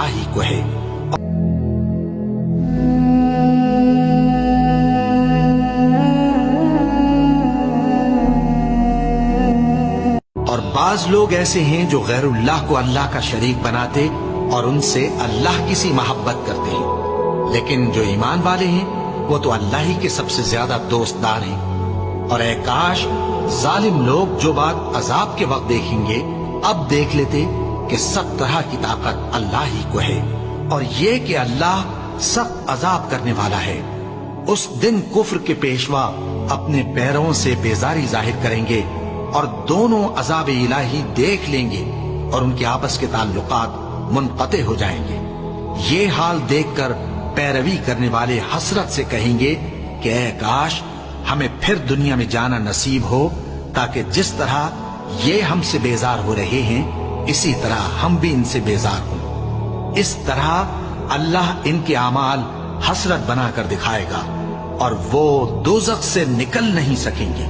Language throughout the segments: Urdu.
اللہ ہی کو ہے۔ اور بعض لوگ ایسے ہیں جو غیر اللہ کو اللہ کا شریک بناتے اور ان سے اللہ کی سی محبت کرتے ہیں، لیکن جو ایمان والے ہیں وہ تو اللہ ہی کے سب سے زیادہ دوست دار ہیں۔ اور اے کاش ظالم لوگ جو بات عذاب کے وقت دیکھیں گے اب دیکھ لیتے کہ سب طرح کی طاقت اللہ ہی کو ہے، اور یہ کہ اللہ سخت عذاب کرنے والا ہے۔ اس دن کفر کے پیشوا اپنے پیروں سے بیزاری ظاہر کریں گے اور دونوں عذاب الہی دیکھ لیں گے اور ان کے آپس کے تعلقات منقطع ہو جائیں گے۔ یہ حال دیکھ کر پیروی کرنے والے حسرت سے کہیں گے کہ اے کاش ہمیں پھر دنیا میں جانا نصیب ہو، تاکہ جس طرح یہ ہم سے بیزار ہو رہے ہیں اسی طرح ہم بھی ان سے بیزار ہوں۔ اس طرح اللہ ان کے اعمال حسرت بنا کر دکھائے گا اور وہ دوزخ سے نکل نہیں سکیں گے۔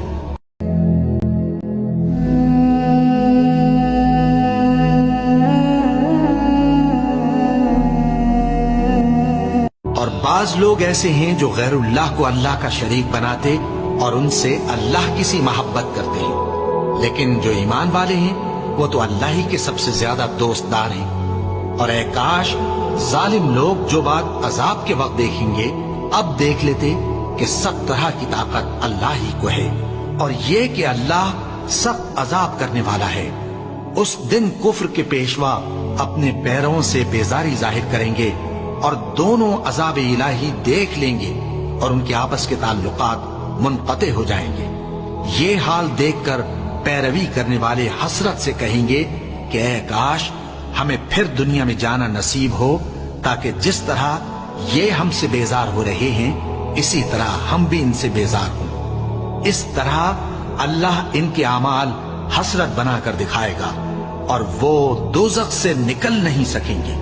اور بعض لوگ ایسے ہیں جو غیر اللہ کو اللہ کا شریک بناتے اور ان سے اللہ کی سی محبت کرتے ہیں، لیکن جو ایمان والے ہیں وہ تو اللہ ہی کے سب سے زیادہ دوست دار ہیں۔ اور اے کاش ظالم لوگ جو بات عذاب کے وقت دیکھیں گے اب دیکھ لیتے کہ سب طرح کی طاقت اللہ ہی کو ہے، اور یہ کہ اللہ سخت عذاب کرنے والا ہے۔ اس دن کفر کے پیشوا اپنے پیروں سے بیزاری ظاہر کریں گے اور دونوں عذاب الہی دیکھ لیں گے اور ان کے آپس کے تعلقات منقطع ہو جائیں گے۔ یہ حال دیکھ کر پیروی کرنے والے حسرت سے کہیں گے کہ اے کاش ہمیں پھر دنیا میں جانا نصیب ہو، تاکہ جس طرح یہ ہم سے بیزار ہو رہے ہیں اسی طرح ہم بھی ان سے بیزار ہوں۔ اس طرح اللہ ان کے اعمال حسرت بنا کر دکھائے گا اور وہ دوزخ سے نکل نہیں سکیں گے۔